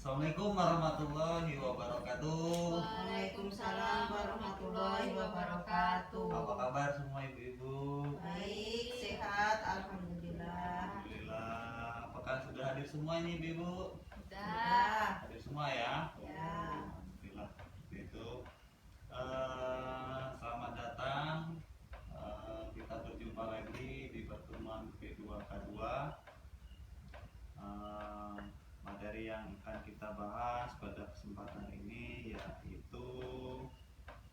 Assalamualaikum warahmatullahi wabarakatuh. Waalaikumsalam warahmatullahi wabarakatuh. Apa kabar semua ibu-ibu? Baik, sehat, alhamdulillah. Alhamdulillah. Apakah sudah hadir semua ini ibu-ibu? Sudah. Hadir semua ya? Ya. Alhamdulillah. Itu selamat datang. Kita berjumpa lagi di pertemuan kedua K2. Materi yang akan kita bahas pada kesempatan ini yaitu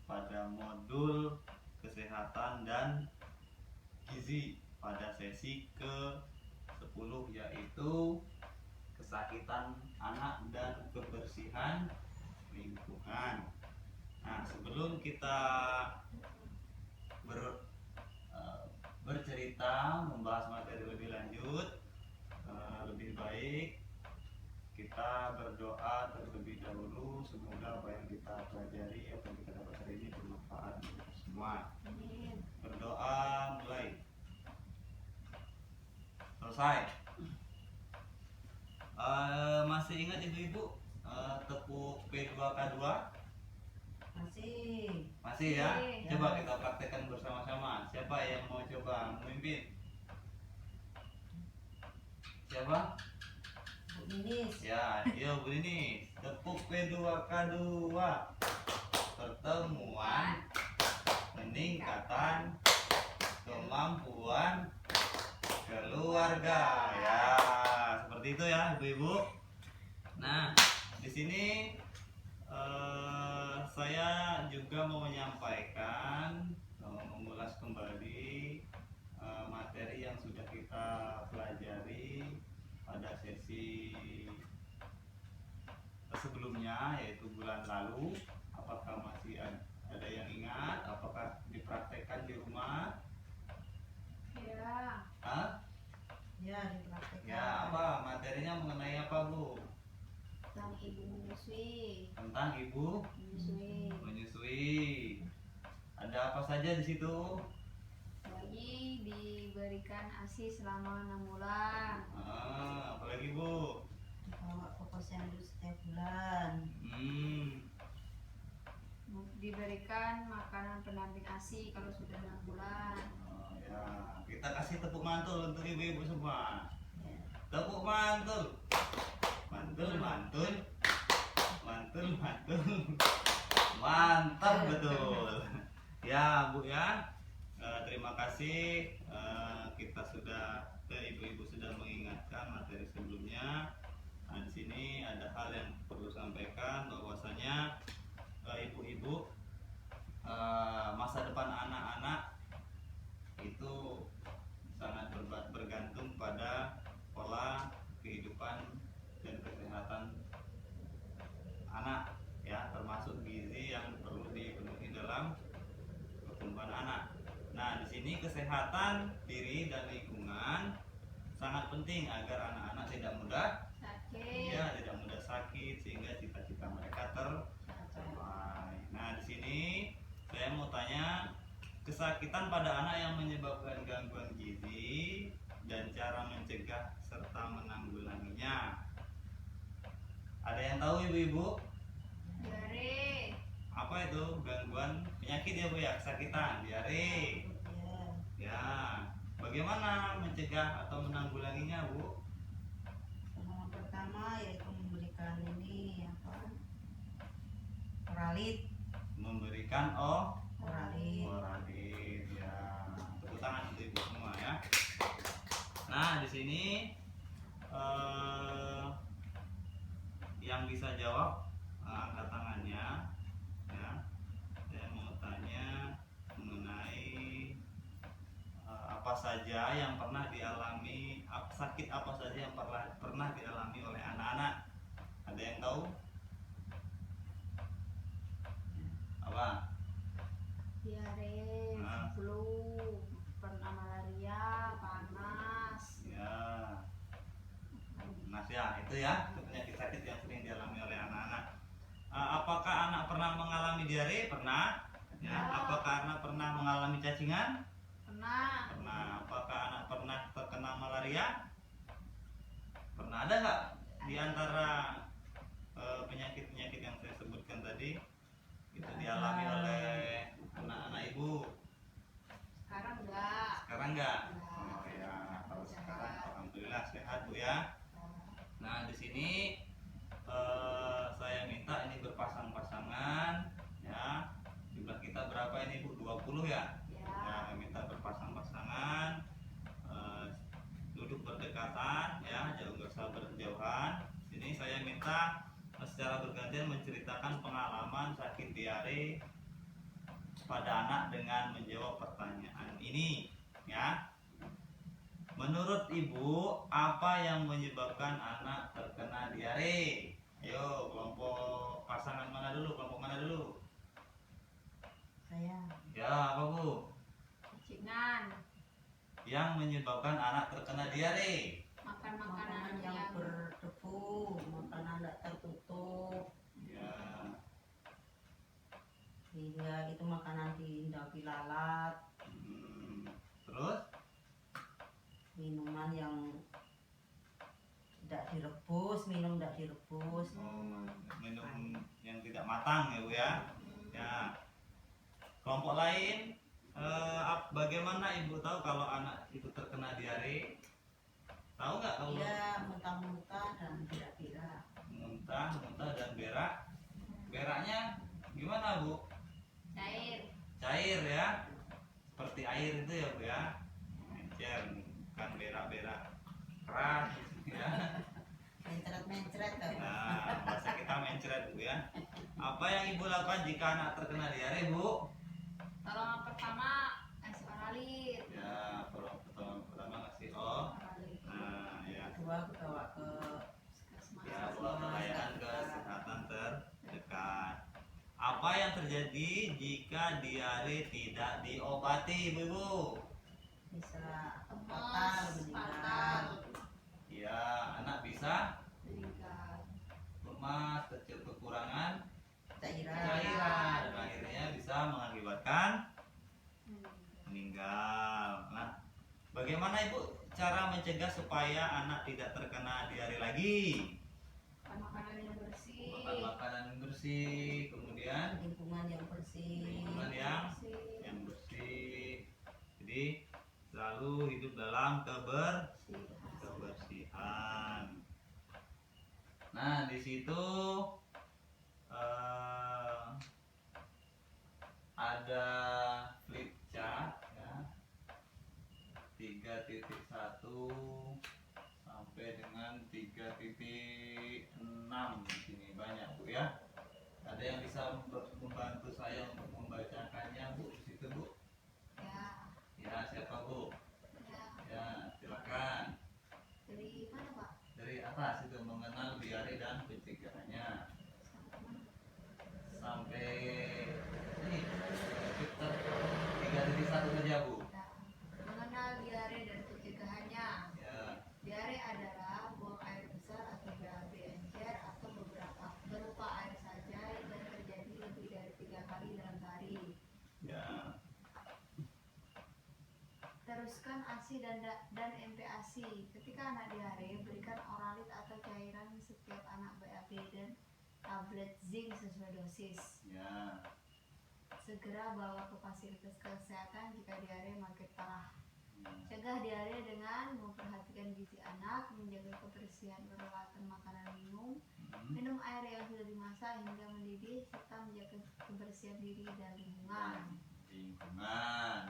pada modul kesehatan dan gizi pada sesi ke-10 yaitu kesakitan anak dan kebersihan lingkungan. Nah, sebelum kita bercerita membahas materi lebih lanjut, lebih baik kita berdoa terlebih dahulu, semoga apa yang kita pelajari, apa yang kita dapat hari ini bermanfaat untuk semua. Berdoa mulai. Selesai. Masih ingat ibu-ibu tepuk P2K2? Masih ya? Coba kita praktekkan bersama-sama. Siapa yang mau coba memimpin? Siapa? Bu Ninis. Ya, iya Bu Ninis. Tepuk P2K2. Pertemuan peningkatan kemampuan keluarga. Ya, seperti itu ya, Ibu-ibu. Nah, di sini saya juga mau menyampaikan, mengulas kembali materi yang sudah kita pelajari pada sesi sebelumnya, yaitu bulan lalu. Apakah masih ada yang ingat? Apakah dipraktekkan di rumah? Ya. Hah? Ya, dipraktekkan. Ya, apa materinya mengenai apa Bu? Tentang ibu menyusui. Tentang ibu menyusui. Ada apa saja di situ? Bayi diberikan ASI selama 6 bulan. Apalagi Bu? Bawa ke posyandu setiap bulan. Diberikan makanan pendamping ASI kalau sudah 6 bulan. Ya, kita kasih tepuk mantul untuk ibu-ibu semua. Ya. Tepuk mantul. Mantul, mantul. Mantul, mantul. Mantap betul. Ya, Bu ya. Terima kasih. Kita sudah, ibu-ibu sudah mengingatkan materi sebelumnya. Nah, di sini ada hal yang perlu sampaikan, bahwasanya ibu-ibu, masa depan anak-anak itu sangat bergantung pada pola kehidupan dan kesehatan anak, ya, termasuk gizi yang perlu dipenuhi dalam pertumbuhan anak. Nah, di sini kesehatan diri dan lingkungan sangat penting agar anak-anak tidak mudah sakit, sehingga cita-cita mereka tercapai. Nah, di sini saya mau tanya, kesakitan pada anak yang menyebabkan gangguan gizi dan cara mencegah serta menanggulanginya. Ada yang tahu ibu-ibu? Diare. Apa itu gangguan penyakit ya Bu ya? Kesakitan, diare. Ya. Ya, bagaimana mencegah atau menanggulanginya Bu? Yang pertama yaitu memberikan oralit. Memberikan Oralit. oralit, ya. Tepuk tangan untuk ibu semua ya. Nah, di sini yang bisa jawab angkat tangannya ya. Saya mau tanya mengenai apa saja yang pernah dialami, sakit apa saja yang pernah dialami oleh anak-anak. Ada yang tahu? Apa? Diare, flu, pernah malaria, panas. Ya. Nah, ya, itu ya penyakit sakit yang sering dialami oleh anak-anak. Apakah anak pernah mengalami diare? Pernah. Ya. Apakah anak pernah mengalami cacingan? Pernah. Pernah. Apakah anak pernah terkena malaria? Pernah. Ada nggak di antara penyakit-penyakit yang saya sebutkan tadi itu dialami oleh anak-anak ibu? Sekarang enggak. Sekarang enggak? Oh ya, kalau sekarang alhamdulillah sehat Bu ya. Nah, di sini saya minta ini berpasang-pasangan ya. Jumlah kita berapa ini Bu? 20 ya? Ya, minta berpasang-pasangan, duduk berdekatan ya, jauh nggak usah berjauhan. Sini saya minta secara bergantian menceritakan pengalaman sakit diare pada anak dengan menjawab pertanyaan ini ya. Menurut Ibu, apa yang menyebabkan anak terkena diare? Ayo, kelompok pasangan mana dulu? Kelompok mana dulu? Saya. Ya, apa Bu? Cacingan, Yang menyebabkan anak terkena diare? makan Makanan makanan yang yang berdebu, makanan tidak tertutup, Ya, sehingga itu makanan dihindari lalat, terus? minuman yang tidak direbus, minum tidak direbus. Minum yang tidak matang ya Bu ya. Ya. Kelompok lain, bagaimana Ibu tahu kalau anak itu terkena diare? Tahu nggak kalau Iya, muntah-muntah dan berak-berak. muntah dan berak? Beraknya gimana Bu? cair. Cair ya, seperti air itu ya Bu ya. Encer, bukan berak-berak keras ya. Mencret-mencret tuh. Nah, bahasa kita mencret Bu ya. Apa yang Ibu lakukan jika anak terkena diare Bu? Tolong pertama kasih oralit. Ya, pertama ngasih Oralit. Nah, ya. Kedua aku bawa ke Ya, buat pelayanan kesehatan terdekat. Apa yang terjadi jika diare tidak diobati, Ibu? bisa Lemas, fatal, Ya, anak bisa meninggal. lemas, kecil kekurangan cairan. cairan dan akhirnya bisa mengakibatkan Meninggal. meninggal. Nah, bagaimana Ibu cara mencegah supaya anak tidak terkena diare lagi? Makan makanan yang bersih. Makan makanan yang bersih, kemudian Lingkungan yang bersih. lingkungan yang bersih. Jadi selalu hidup dalam kebersihan. Nah, di situ ada flip chart ya, 3.1 sampai dengan 3.6 di sini banyak Bu ya. Ada yang bisa membantu saya untuk membacakannya Bu di situ Bu? Ya. Ya, siapa Bu? Ya. Ya, silakan. Dari mana Pak? Dari atas itu mengenal diare dan pencegahannya sampai ini chapter 3.1 saja Bu. Nah, mengenal diare dan pencegahannya. Ya, Diare adalah buang air besar atau BAB encer atau berupa air saja yang terjadi lebih dari 3 kali dalam sehari. ya, Teruskan ASI dan MPASI. Ketika anak diare, berikan oralit atau cairan setiap anak BAB dan tablet zinc sesuai dosis. ya, Segera bawa ke fasilitas kesehatan jika diare makin parah. ya. Cegah diare dengan memperhatikan gizi anak, menjaga kebersihan peralatan makanan minum, minum air yang sudah dimasak hingga mendidih, serta menjaga kebersihan diri dan lingkungan. Lingkungan.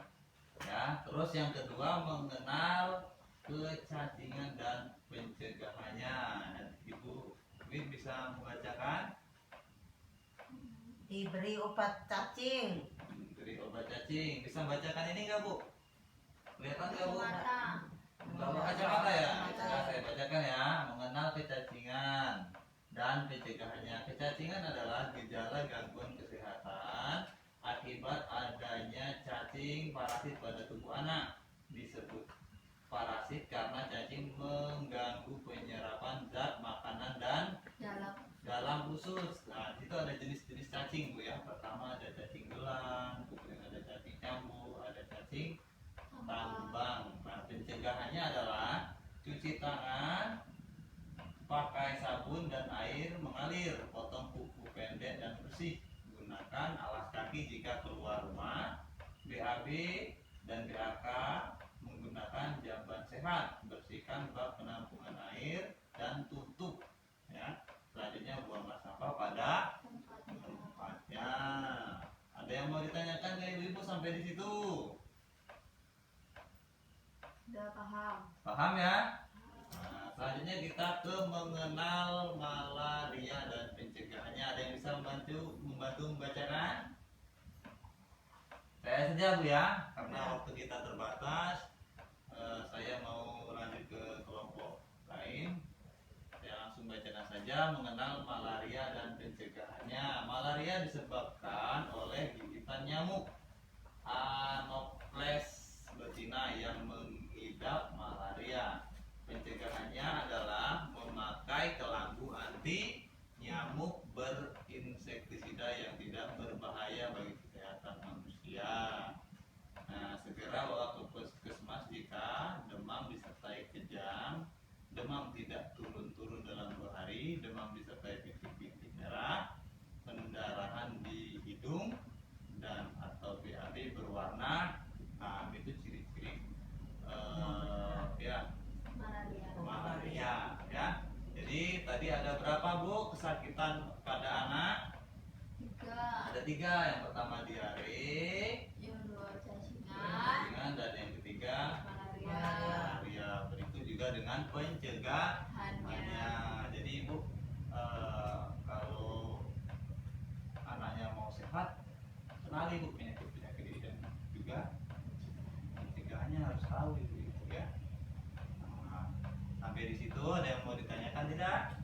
Ya, terus yang kedua mengenal kecacingan dan pencegahannya. Ibu Win bisa membacakan? Diberi obat cacing. Dari obat cacing. Bisa bacakan ini nggak Bu? Kelihatan nggak Bu? Mata. Bawa kacamata ya? Kacamata. Nah, saya bacakan ya. Mengenal kecacingan dan pencegahannya. Kecacingan adalah gejala gangguan kesehatan akibat adanya cacing parasit pada tubuh anak. Disebut parasit karena cacing mengganggu penyerapan zat makanan dan dalam usus. Nah, itu ada jenis-jenis cacing Bu ya. Pertama ada cacing gelang, kemudian ada cacing nyamuk, ada cacing tambang. Nah, pencegahannya adalah cuci tangan, pakai sabun sabun dan air mengalir. Potong kuku pendek dan bersih. Gunakan alas kaki jika keluar rumah. BAB dan BAK menggunakan jamban sehat. Bersihkan bak penampungan air dan tutup. Ya. Selanjutnya buanglah sampah pada tempatnya. Ada yang mau ditanyakan ke ibu-ibu sampai di situ? Sudah paham. Paham ya? Nah, selanjutnya kita ke mengenal malaria dan pencegahannya. Ada yang bisa membantu membacakan? Saya saja Bu ya, karena waktu kita terbatas. Saya mau lanjut ke kelompok lain. Saya langsung bacakan saja. Mengenal malaria dan pencegahannya. Malaria disebabkan oleh gigitan nyamuk Anopheles betina yang mengidap malaria. Pencegahannya adalah memakai kelambu anti nyamuk berinsektisida yang tidak berbahaya bagi kesehatan manusia. Nah, segera bawa ke puskesmas jika demam disertai kejang, demam tidak turun-turun dalam 2 hari, demam disertai bintik-bintik merah, pendarahan di hidung, dan atau BAB berwarna. Nah, itu ciri-ciri ya malaria ya. Jadi tadi ada berapa Bu kesakitan pada anak? 3. Ada 3. Yang pertama diare, Yang kedua cacingan, dan yang ketiga malaria. malaria. Berikut juga dengan pencegahannya. Jadi Ibu kalau anaknya mau sehat, kenali Bu penyakit-penyakit ini dan juga pencegahannya harus tahu Ibu ya. Nah, sampai di situ ada yang mau ditanyakan tidak?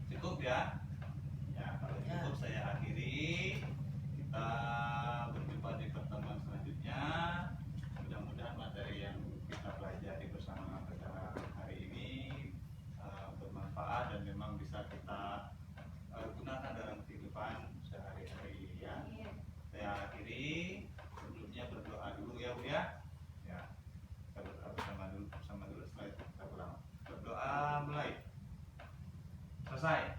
Cukup ya? Ya, kalau cukup saya akhiri. Kita berjumpa di pertemuan selanjutnya. Mudah-mudahan materi yang kita pelajari bersama pada hari ini bermanfaat dan memang bisa kita gunakan dalam kehidupan sehari-hari ya. Saya akhiri. Sebelumnya berdoa dulu ya Bu ya. Ya. Kita berdoa bersama dulu setelah itu kita berdoa mulai. Selesai.